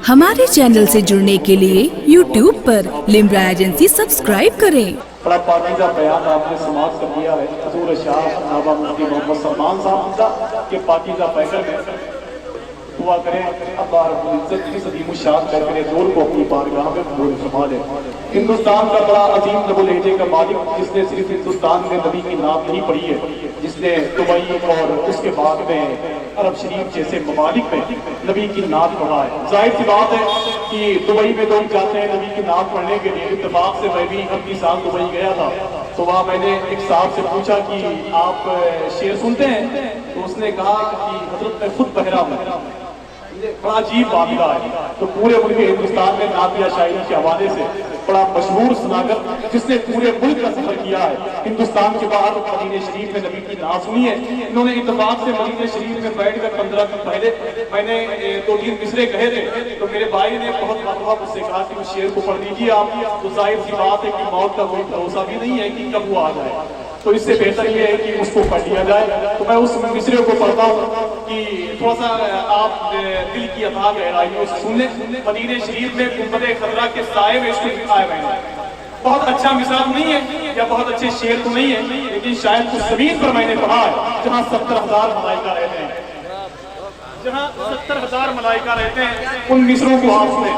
हमारे चैनल से जुड़ने के लिए YouTube पर लिम्रा एजेंसी सब्सक्राइब करें। बड़ा पार्टी का बयान आपने समाप्त कर दिया है हजूर शाह जनाब मुफ्ती मोहम्मद सलमान साहब का कि पार्टी का पैकर में दुआ करें अल्लाह रब्बुल इज्जत की सदीम शान करके दौर को अपनी बारगाह में कबूल फरमा ले। हिंदुस्तान का बड़ा अजीम नबो लहजे का मालिक जिसने सिर्फ हिंदुस्तान में नबी की नाम नहीं पढ़ी है, जिसने दुबई और उसके बाद में अरब शरीफ जैसे ममालिक में नबी की नात पढ़ा है। जाहिर सी बात है कि दुबई में लोग जाते हैं नबी की नात पढ़ने के लिए। इत्तेफाक से मैं भी 28 साल दुबई गया था, तो वहाँ मैंने एक साहब से पूछा कि आप शेर सुनते हैं, तो उसने कहा कि हजरत मैं खुद बहरा हूँ। बड़ा अजीब मामला है। तो पूरे मुल्क हिंदुस्तान में नातिया शायरी के हवाले से बड़ा मशहूर सुनाकर जिसने पूरे मुल्क का सफर किया है, हिंदुस्तान के बाहर मदीने शरीफ में नबी की नात सुनी है। इन्होंने इत्तेफाक से मदीने शरीफ में बैठकर 15 दिन पहले मैंने 2-3 मिसरे कहे थे, तो मेरे भाई ने बहुत मरतबा मुझसे कहा कि उस शेर को पढ़ लीजिए आप। तो जाहिर सी बात है कि मौत का कोई भरोसा भी नहीं है कि कब वो आ जाए, तो इससे बेहतर ये है कि उसको पढ़ लिया जाए। तो मैं उस मिसरे को पढ़ता हूँ कि थोड़ा सा आप दिल की अथाह गहराइयों से सुन लें। मदीने शरीफ में गुंबद खतरा के साए में इसको लिखा है मैंने। बहुत अच्छा मिसाल नहीं है या बहुत अच्छे शेर तो नहीं है, लेकिन शायद उस जमीन पर मैंने पढ़ा है जहाँ 70,000 मलाइका रहते हैं, जहाँ 70,000 मलाइका रहते हैं। उन मिसरों को आप सुने।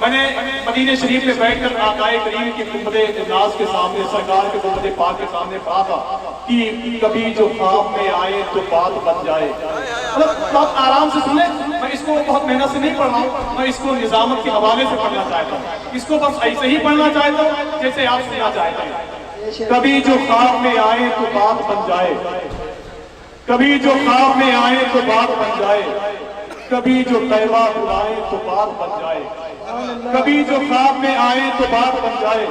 मैंने मदीने शरीफ में बैठकर आकाए करीम के गुंबदे नाज के सामने, सरकार के गुंबदे पाक के सामने पढ़ा था कि कभी जो ख्वाब में आए तो बात बन जाए। मतलब बहुत आराम से सुने। मैं इसको बहुत मेहनत से नहीं पढ़ रहा हूँ, मैं इसको निजामत के हवाले से पढ़ना चाहता हूँ। इसको बस ऐसे ही पढ़ना चाहता हूँ जैसे आप सुनना चाहते हैं। कभी जो ख्वाब में आए तो बात बन जाए, कभी जो ख्वाब में आए तो बात बन जाए, कभी जो तैबा बुलाए तो बात बन जाए, कभी जो ख्वाब में आए तो बात बन जाए,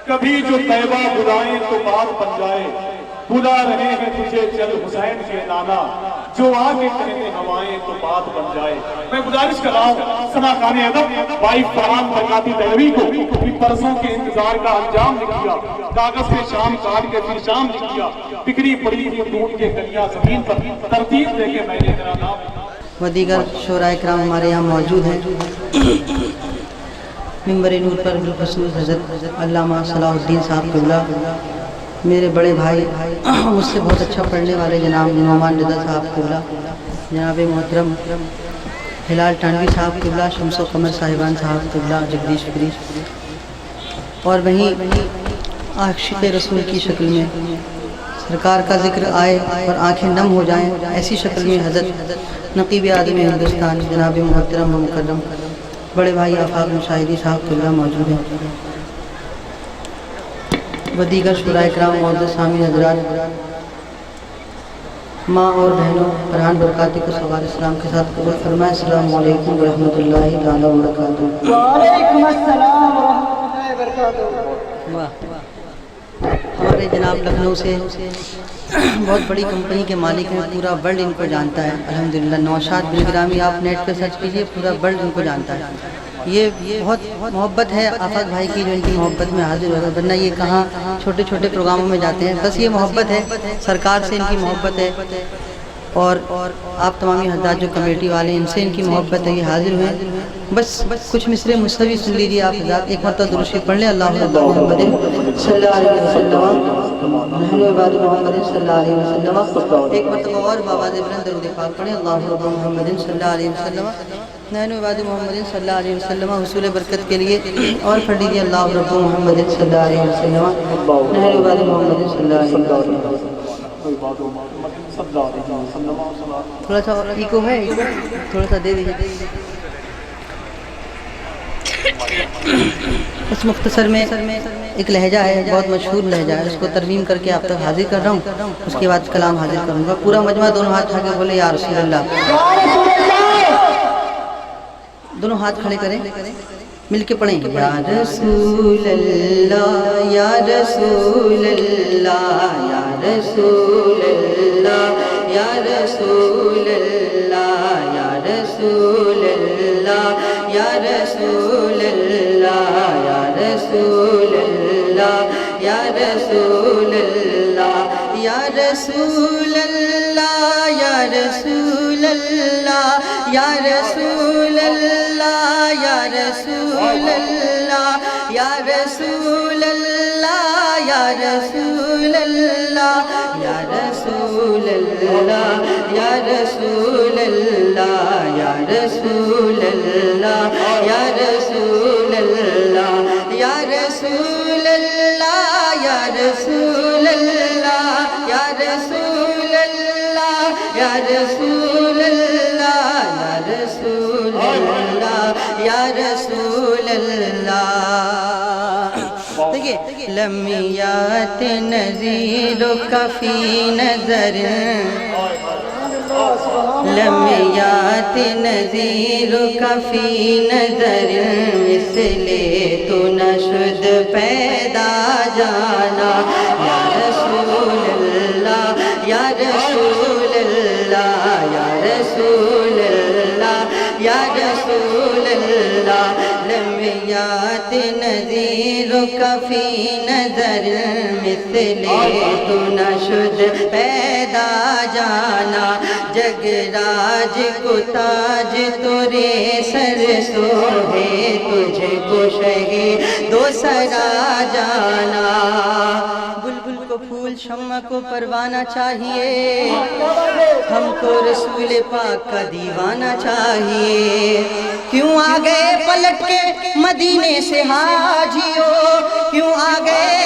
कभी जो तैबा बुलाए तो बात बन जाए। बुला रहे हैं तुझे चल हुसैन के नाना, जो आगे कहते हवाएं तो बात बन जाए। मैं गुजारिश कर रहा हूँ सनाखाने अदब भाई फरहान बरकाती दहलवी को कि परसों के इंतजार का अंजाम लिख दिया, कागज पे शाम काट के फिर शाम लिख दिया, बिखरी पड़ी टूट के कलियां जमीन पर तरतीब देके मैंने तेरा नाम व दीगर शोराए किराम हमारे यहाँ मौजूद हैं। मिंबर नूर पर बिलखुसूस हज़रत अल्लामा सलाहुद्दीन साहब क़िबला, मेरे बड़े भाई मुझसे बहुत अच्छा पढ़ने वाले जनाब नौमान रिज़ा साहब क़िबला, जनाब मोहतरम हिलाल टानवी साहब क़िबला, शम्सो कमर साहिबान साहब क़िबला, जगदीश गिरी, और वहीं आशिक़ रसूल की शक्ल में सरकार का जिक्र आए और आंखें नम हो जाएं, ऐसी शक्ल में हज़रत नक़ीब आदम हिंदुस्तान जनाब मोहतरम व मुकर्रम बड़े भाई आफाक मुशाहिदी साहब क़िबला मौजूद हैं। व दीगर शुराए किराम मौजूद सामी हज़रात, माँ और बहनों, फरहान बरकाती को सवाल इस्लाम के साथ कबूल फरमाएं। अस्सलामु अलैकुम व रहमतुल्लाहि तआला व बरकातुहू। वालेकुम अस्सलाम व रहमतुल्लाहि व बरकातुहू। वाह, हमारे जनाब लखनऊ से बहुत बड़ी कंपनी के मालिक हैं, पूरा वर्ल्ड इनको जानता है अल्हम्दुलिल्लाह। नौशाद बिन गिरामी आप नेट पे सर्च कीजिए, पूरा वर्ल्ड इनको जानता है। ये बहुत मोहब्बत है आफाक भाई की जो इनकी मोहब्बत में हाजिर होगा, वरना ये कहाँ छोटे छोटे प्रोग्रामों में जाते हैं। बस ये मोहब्बत है, सरकार से इनकी मोहब्बत है, और आप तमामी हज़रात जो कमेटी वाले इनसे इनकी मोहब्बत है, ये हाजिर हुए। बस कुछ मिसरे मुझसे भी सुन लीजिए आप हज़रात। एक मरतबा दुरूद शरीफ पढ़ लें। अल्लाहु मुहम्मद सल्लल्लाहु अलैहि वसल्लम। एक मरतबा और बाबाज़ बुलंद दरूद पाक पढ़ें। अल्लाहु मुहम्मद सल्लल्लाहु अलैहि वसल्लम नैन इबाद मोहम्मद सल्लल्लाहु अलैहि वसल्लम। हुसूल बरकत के लिए और पढ़ लीजिए अल्लाहु रब्बु मोहम्मद सल्लल्लाहु अलैहि वसल्लम नैन इबाद मोहम्मद सल्लल्लाहु अलैहि वसल्लम। थोड़ा सा इको है, थोड़ा सा दे दीजिए। इस मुख्तसर में एक लहजा है, बहुत मशहूर लहजा है, उसको तरमीम करके आप तक हाजिर कर रहा हूँ। उसके बाद कलाम हाजिर करूँगा। पूरा मजमा दोनों हाथ उठा के बोले या रसूल अल्लाह। दोनों हाथ खड़े करें, मिलके पढ़ें। या रसूल अल्लाह या रसूल अल्लाह या रसूल अल्लाह या रसूल अल्लाह या रसूल अल्लाह या रसूल अल्लाह या रसूल अल्लाह या रसूल अल्लाह या रसूल अल्लाह या रसूल अल्लाह या रसूल अल्लाह رسول اللہ یا رسول اللہ یا رسول اللہ یا رسول اللہ یا رسول اللہ یا رسول اللہ یا رسول اللہ یا رسول اللہ یا رسول اللہ یا رسول اللہ یا رسول اللہ یا رسول اللہ یا رسول اللہ. دیکھیے لمیات نذیر کا فی نظر لمیات نذیر کا فی نظر مثل تو نشد پیدا جانا یا رسول اللہ یا رسول اللہ یا رسول اللہ یا رسول اللہ. لمیات نذیر کا فی نظر مثل تو نشد پیدا جانا جگ راج کو تاج تورے سر سوہے تجھ کو شہی دو سرا جانا. بلبل کو پھول شمع کو پروانہ چاہیے ہم کو رسول پاک کا دیوانہ چاہیے. کیوں آ گئے پلٹ کے مدینے سے حاجیوں کیوں آ گئے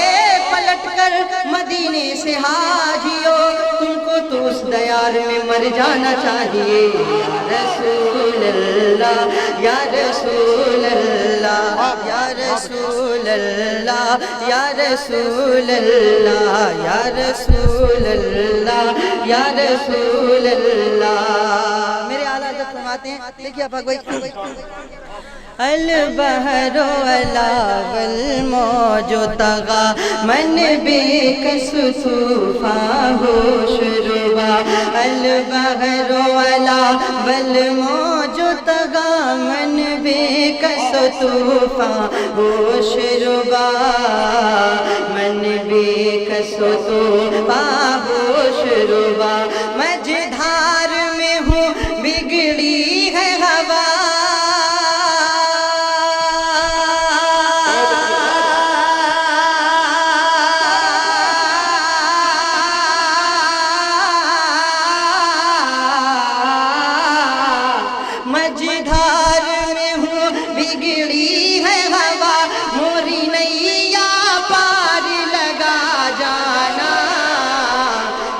پلٹ کر مدینے سے حاجیوں تم کو تو اس دیار میں مر جانا چاہیے. یا رسول اللہ یا رسول اللہ یا رسول اللہ یا رسول اللہ یا رسول اللہ یا رسول اللہ. میرے اعلیٰ حضرت فرماتے ہیں دیکھیے آپ بھائی البحر علا والموج طغا من بکس طوفان ہوش ربا البحر علا والموج طغا من بکس طوفان ہوش ربا من بکس طوفان ہوش ربا. مجھدھار میں ہوں بگڑی ہے ہوا مجھدھار میں ہوں بگڑی ہے ہوا موری نیا پار لگا جانا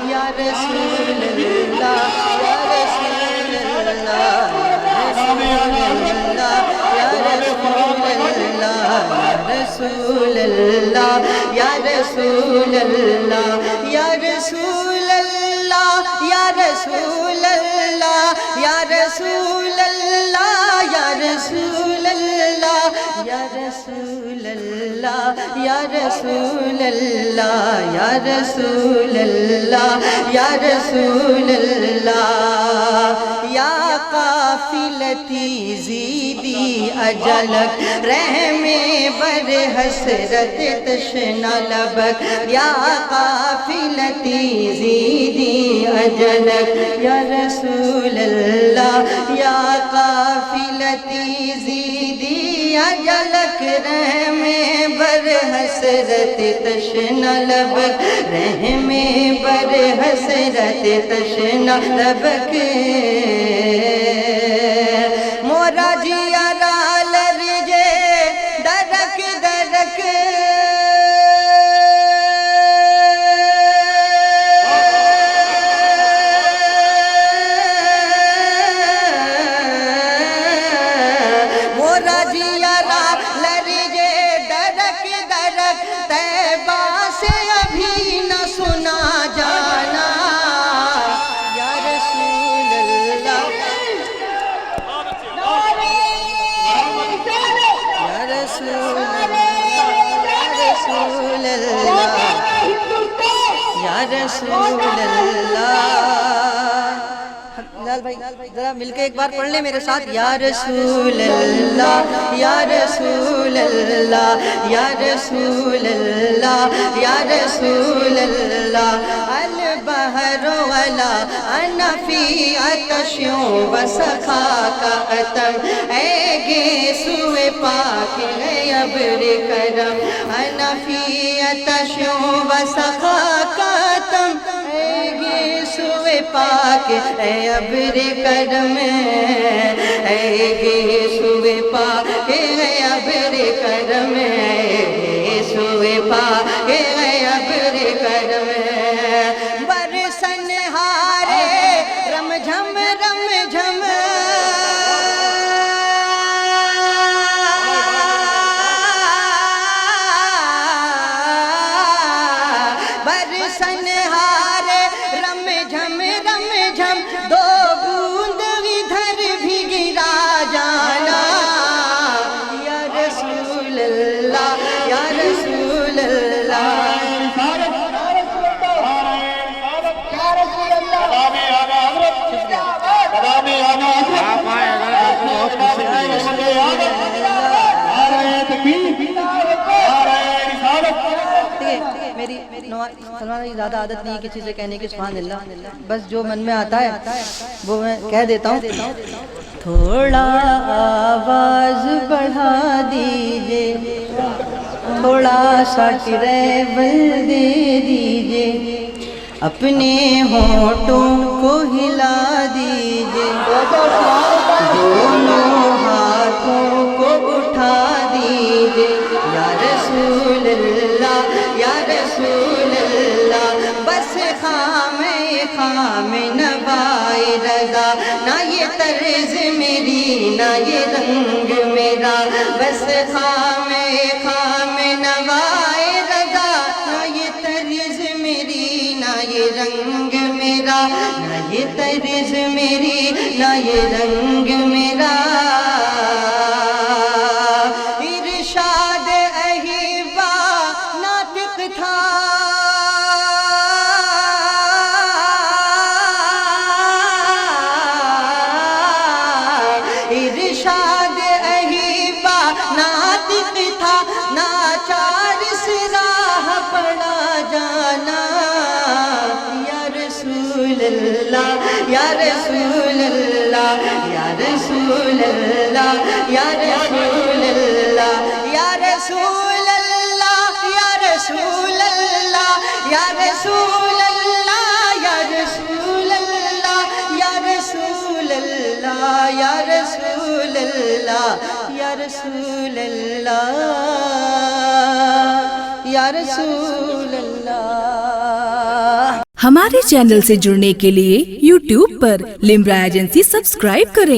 یا رسول اللہ یا رسول اللہ یا رسول اللہ یا رسول اللہ یا رسول اللہ یا رسول اللہ یا رسول اللہ یا رسول اللہ یا رسول اللہ یا رسول اللہ یا رسول اللہ یا رسول اللہ یا رسول اللہ. یا قافلتی زیدی اجلک رحم بر حسرت تشنا لبک یا قافلتی زیدی اجلک یا رسول اللہ یا قافلتی زیدی اجلک رحم بر حسرت تشنا لبک رحم بر حسرت تشنا لبک. مورا جیا لرجے درک درک مورا جیا لرجے درک درک طیبہ سے ابھی نہ سنا جانا یا رسول اللہ یا رسول اللہ یا رسول اللہ. لال بھائی ذرا مل کے ایک بار پڑھ لیں میرے ساتھ یا رسول اللہ یا رسول اللہ یا رسول اللہ یا رسول اللہ. البحر علا انا فی عطش و سخا کا اتم اے گیسو پاک पाक है अब्र करम अनफियतशो व सखाकतम ऐगे सुवे पाक है अब्र करम ऐगे सुवे पाक है अब्र करम ऐगे सुवे पाक है अब्र करम बरसन हारे रमझम रमझम बरसन हारे रमझम रमझम दो बूंद इधर भी गिरा जाना या रसूल अल्लाह या रसूल अल्लाह मेरी सलमान की ज़्यादा आदत नहीं है किसी से कहने की सुभान अल्लाह, बस जो मन में आता है वो मैं कह देता हूँ। थोड़ा आवाज़ बढ़ा दीजिए, थोड़ा सा ट्रैवल दे दीजिए, अपने होठों को हिला दीजिए, दोनों हाथों को उठा दीजिए, या रसूल अल्लाह या रसूल अल्लाह। बस खाम नवाए रज़ा, ना ये तर्ज मेरी ना ये रंग मेरा, बस खाम नवाए रज़ा, ना ये तर्ज मेरी ना ये रंग मेरा, ना ये तर्ज मेरी ना ये रंग मेरा। इरशाद अहिबा नातिक था, इरशाद अहिबा नातिक था, नाचार से राह पड़ा जाना या रसूल अल्लाह या रसूल अल्लाह या रसूल अल्लाह या रसूल अल्लाह या रसूल अल्लाह या रसूल अल्लाह या रसूल अल्लाह या रसूल अल्लाह या रसूल अल्लाह या रसूल अल्लाह या रसूल अल्लाह या रसूल अल्लाह। हमारे चैनल से जुड़ने के लिए YouTube पर लिम्रा एजेंसी सब्सक्राइब करें।